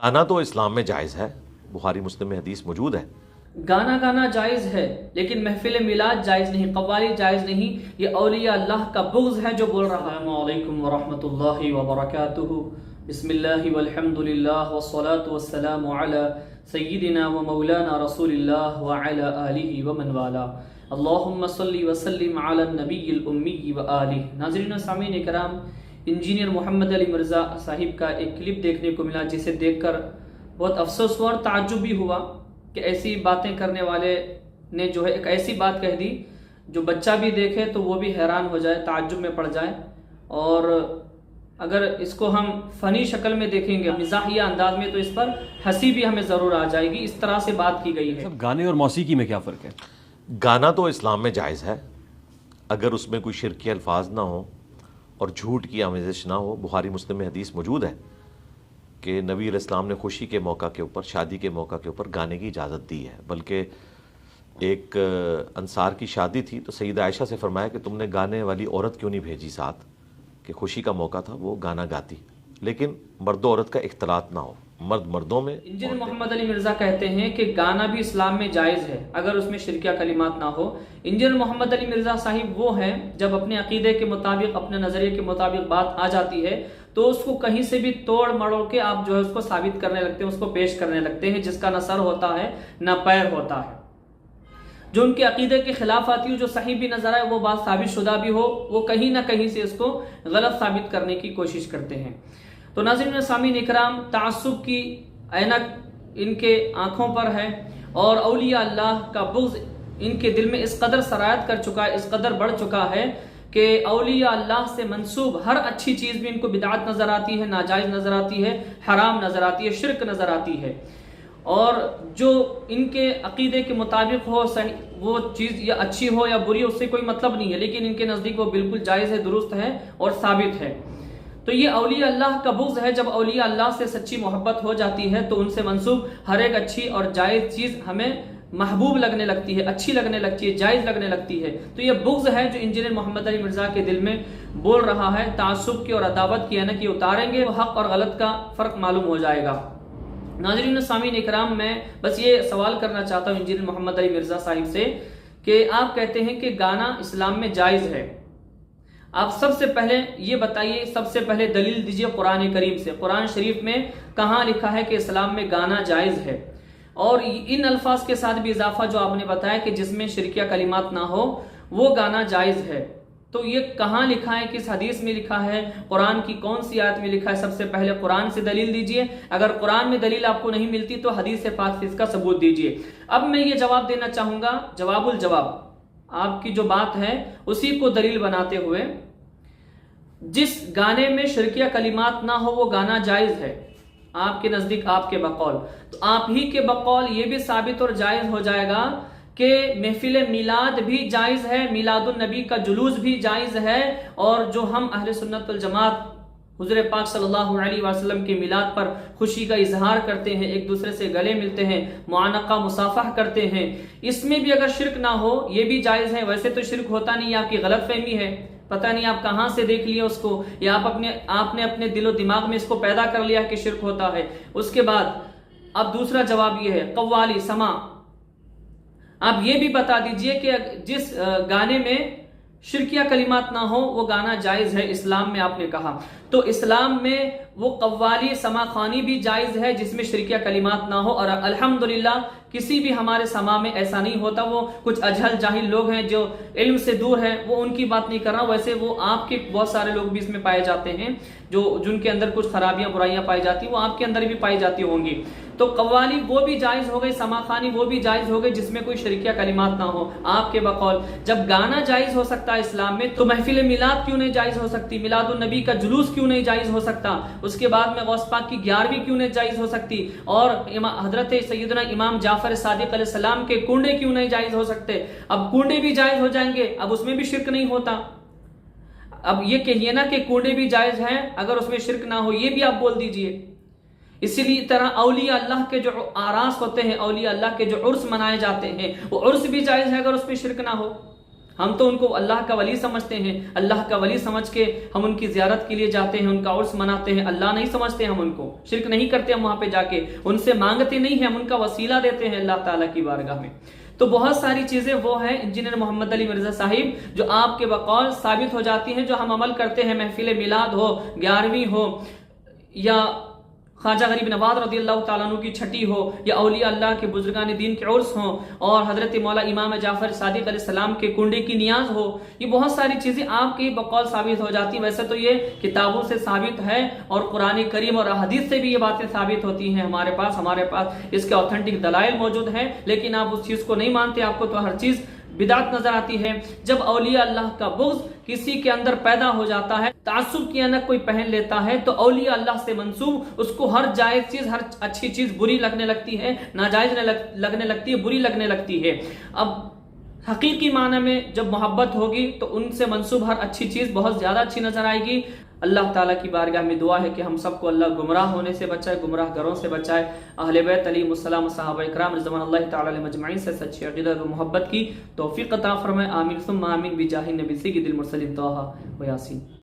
गाना तो इस्लाम में जायज़ है, बुखारी मुस्लिम में हदीस मौजूद है। गाना गाना जायज़ है लेकिन महफिल मिलाद जायज़ नहीं, कव्वाली जायज़ नहीं। ये औलिया अल्लाह का बुग़्ज़ है जो बोल रहा है। अस्सलामु अलैकुम व रहमतुल्लाहि व बरकातुहू। बिस्मिल्लाहि वल्हम्दुलिल्लाह वस्सलातु वस्सलामु अला सय्यिदिना व मौलाना रसूलिल्लाह व अला आलिहि व मन वाला। अल्लाहुम्मा सल्लि व सल्लिम अला नबिय्यिल उम्मी व आलिहि। नाज़रीन व सामीन इकराम, इंजीनियर मोहम्मद अली मिर्ज़ा साहिब का एक क्लिप देखने को मिला जिसे देखकर बहुत अफसोस हुआ और ताज्जुब भी हुआ कि ऐसी बातें करने वाले ने जो है एक ऐसी बात कह दी जो बच्चा भी देखे तो वो भी हैरान हो जाए, ताज्जुब में पड़ जाए। और अगर इसको हम फ़नी शक्ल में देखेंगे, मिज़ाहिया अंदाज में, तो इस पर हंसी भी हमें ज़रूर आ जाएगी। इस तरह से बात की गई है। गाने और मौसीकी में क्या फ़र्क है? गाना तो इस्लाम में जायज़ है अगर उसमें कोई शिरकी अल्फाज ना हो और झूठ की आमेज़श ना हो। बुखारी मुस्लिम में हदीस मौजूद है कि नबी अलैहिस्सलाम ने खुशी के मौका के ऊपर, शादी के मौका के ऊपर गाने की इजाज़त दी है। बल्कि एक अंसार की शादी थी तो सईदा आयशा से फरमाया कि तुमने गाने वाली औरत क्यों नहीं भेजी साथ, कि खुशी का मौका था वो गाना गाती, लेकिन मर्द औरत का इख्तलात ना हो, मर्द मर्दों में। इंजीनियर मोहम्मद अली मिर्ज़ा कहते हैं कि गाना भी इस्लाम में जायज़ है अगर उसमें शिरकिया कलिमात ना हो। इंजीनियर मोहम्मद अली मिर्ज़ा साहिब वो हैं जब अपने अकीदे के मुताबिक, अपने नज़रिए के मुताबिक बात आ जाती है तो उसको कहीं से भी तोड़ मड़ोड़ के आप जो है उसको साबित करने लगते हैं, उसको पेश करने लगते हैं, जिसका न सर होता है न पैर होता है। जो उनके अकीदे के खिलाफ आती हो, जो सही भी नजर आए, वो बात साबित शुदा भी हो, वो कहीं ना कहीं से उसको गलत साबित करने की कोशिश करते हैं। तो नाज़रीन सामीन इकराम, तासुब की ऐनक इनके आंखों पर है और औलिया अल्लाह का बुग़्ज़ इनके दिल में इस कदर सरायत कर चुका है, इस कदर बढ़ चुका है कि औलिया अल्लाह से मंसूब हर अच्छी चीज़ भी इनको बिदअत नज़र आती है, नाजायज़ नज़र आती है, हराम नज़र आती है, शिरक नज़र आती है। और जो इनके अकीदे के मुताबिक हो, सही वो चीज़ या अच्छी हो या बुरी, उससे कोई मतलब नहीं है, लेकिन इनके नज़दीक वो बिल्कुल जायज़ है, दुरुस्त है और साबित है। तो ये औलिया अल्लाह का बुग़्ज़ है। जब औलिया अल्लाह से सच्ची मोहब्बत हो जाती है तो उनसे मंसूब हर एक अच्छी और जायज़ चीज़ हमें महबूब लगने लगती है, अच्छी लगने लगती है, जायज़ लगने लगती है। तो ये बुग़्ज़ है जो इंजीनियर मोहम्मद अली मिर्ज़ा के दिल में बोल रहा है। तासुब की और अदावत की है ना कि उतारेंगे तो हक़ और गलत का फ़र्क मालूम हो जाएगा। नाज़रीन सामीन इकराम, मैं बस ये सवाल करना चाहता हूँ इंजीनियर मोहम्मद अली मिर्ज़ा साहिब से कि आप कहते हैं कि गाना इस्लाम में जायज़ है। आप सबसे पहले ये बताइए, सबसे पहले दलील दीजिए कुरान करीम से। कुरान शरीफ में कहाँ लिखा है कि इस्लाम में गाना जायज़ है? और इन अल्फाज के साथ भी इजाफा जो आपने बताया कि जिसमें शिरकिया कलिमात ना हो वो गाना जायज़ है, तो ये कहाँ लिखा है, किस हदीस में लिखा है, कुरान की कौन सी आयत में लिखा है? सबसे पहले कुरान से दलील दीजिए। अगर कुरान में दलील आपको नहीं मिलती तो हदीस से पाक से इसका सबूत दीजिए। अब मैं ये जवाब देना चाहूँगा, जवाबुल जवाब, आपकी जो बात है उसी को दलील बनाते हुए, जिस गाने में शिरकिया कलिमात ना हो वो गाना जायज़ है आपके नज़दीक, आपके बकौल, तो आप ही के बकौल ये भी साबित और जायज़ हो जाएगा कि महफिल मिलाद भी जायज़ है, मिलादुन नबी का जुलूस भी जायज़ है। और जो हम अहले सुन्नत वल जमात हुज़ूर पाक सल्लल्लाहु अलैहि वसल्लम के मिलाद पर खुशी का इजहार करते हैं, एक दूसरे से गले मिलते हैं, मुआनका मुसाफा करते हैं, इसमें भी अगर शिरक ना हो ये भी जायज़ है। वैसे तो शिरक होता नहीं, आपकी गलत फहमी है, पता नहीं आप कहाँ से देख लिया उसको, या आपने अपने दिलो दिमाग में इसको पैदा कर लिया कि शिरक होता है। उसके बाद अब दूसरा जवाब ये है, कव्वाली समा, आप ये भी बता दीजिए कि जिस गाने में शिरकिया कलिमात ना हो वो गाना जायज़ है इस्लाम में, आपने कहा। तो इस्लाम में वो कव्वाली समा खानी भी जायज़ है जिसमें शिरकिया कलिमात ना हो। और अल्हम्दुलिल्लाह किसी भी हमारे समा में ऐसा नहीं होता। वो कुछ अजहल जाहिल लोग हैं जो इल्म से दूर हैं, वो उनकी बात नहीं कर रहा, वैसे वो आपके बहुत सारे लोग भी इसमें पाए जाते हैं जो जिनके अंदर कुछ खराबियां बुराइयां पाई जाती हैं, वो आपके अंदर भी पाई जाती होंगी। तो कव्वाली वो भी जायज़ हो गई, समाखानी वो भी जायज़ हो गई जिसमें कोई शिरकिया कलिमात ना हो आपके बकौल। जब गाना जायज़ हो सकता है इस्लाम में तो महफिल मिलाद क्यों नहीं जायज़ हो सकती? मिलादुन नबी का जुलूस क्यों नहीं जायज़ हो सकता? उसके बाद में गौस पाक की 11वीं क्यों नहीं जायज़ हो सकती? और हजरत सैयदना इमाम जाफर सादिक अलैहिस्सलाम के कुंडे क्यों नहीं जायज़ हो सकते? अब कुंडे भी जायज़ हो जाएंगे, अब उसमें भी शिरक नहीं होता। अब ये कहिए ना कि कुंडे भी जायज़ हैं अगर उसमें शिरक ना हो, ये भी आप बोल दीजिए। इसीलिए तरह औलिया अल्लाह के जो आरास होते हैं, औलिया अल्लाह के जो उर्स मनाए जाते हैं, वो उर्स भी जायज़ है अगर उसमें शिरक ना हो। ہم تو ان کو اللہ کا ولی سمجھتے ہیں، اللہ کا ولی سمجھ کے ہم ان کی زیارت کے لیے جاتے ہیں، ان کا عرس مناتے ہیں، اللہ نہیں سمجھتے ہم ان کو، شرک نہیں کرتے ہم وہاں پہ جا کے، ان سے مانگتے نہیں ہیں، ہم ان کا وسیلہ دیتے ہیں اللہ تعالیٰ کی بارگاہ میں۔ تو بہت ساری چیزیں وہ ہیں انجینئر محمد علی مرزا صاحب جو آپ کے بقول ثابت ہو جاتی ہیں، جو ہم عمل کرتے ہیں، محفل میلاد ہو، 11ویں ہو، یا خواجہ غریب نواز رضی اللہ تعالیٰ عنہ کی چھٹی ہو، یا اولیاء اللہ کے بزرگان دین کے عرس ہوں، اور حضرت مولا امام جعفر صادق علیہ السلام کے کنڈے کی نیاز ہو، یہ بہت ساری چیزیں آپ کے بقول ثابت ہو جاتی ہیں۔ ویسے تو یہ کتابوں سے ثابت ہے اور قرآن کریم اور احادیث سے بھی یہ باتیں ثابت ہوتی ہیں، ہمارے پاس اس کے اوتھینٹک دلائل موجود ہیں، لیکن آپ اس چیز کو نہیں مانتے، آپ کو تو ہر چیز بدعت نظر آتی ہے۔ جب اولیاء اللہ کا بغض کسی کے اندر پیدا ہو جاتا ہے، تعصب کی انک کوئی پہن لیتا ہے، تو اولیاء اللہ سے منسوب اس کو ہر جائز چیز، ہر اچھی چیز بری لگنے لگتی ہے، ناجائز لگنے لگتی ہے، بری لگنے لگتی ہے۔ اب حقیقی معنی میں جب محبت ہوگی تو ان سے منسوب ہر اچھی چیز بہت زیادہ اچھی نظر آئے گی۔ اللہ تعالیٰ کی بارگاہ میں دعا ہے کہ ہم سب کو اللہ گمراہ ہونے سے بچائے، گمراہ گروں سے بچائے، اہل بیت علیہ السلام، صحابہ اکرام رضوان اللہ تعالیٰ علیہ مجمعین سے سچی عقیدت و محبت کی توفیق عطا فرمائے۔ آمین ثم آمین بجاہ النبی سید المرسلین طٰہٰ و یاسین۔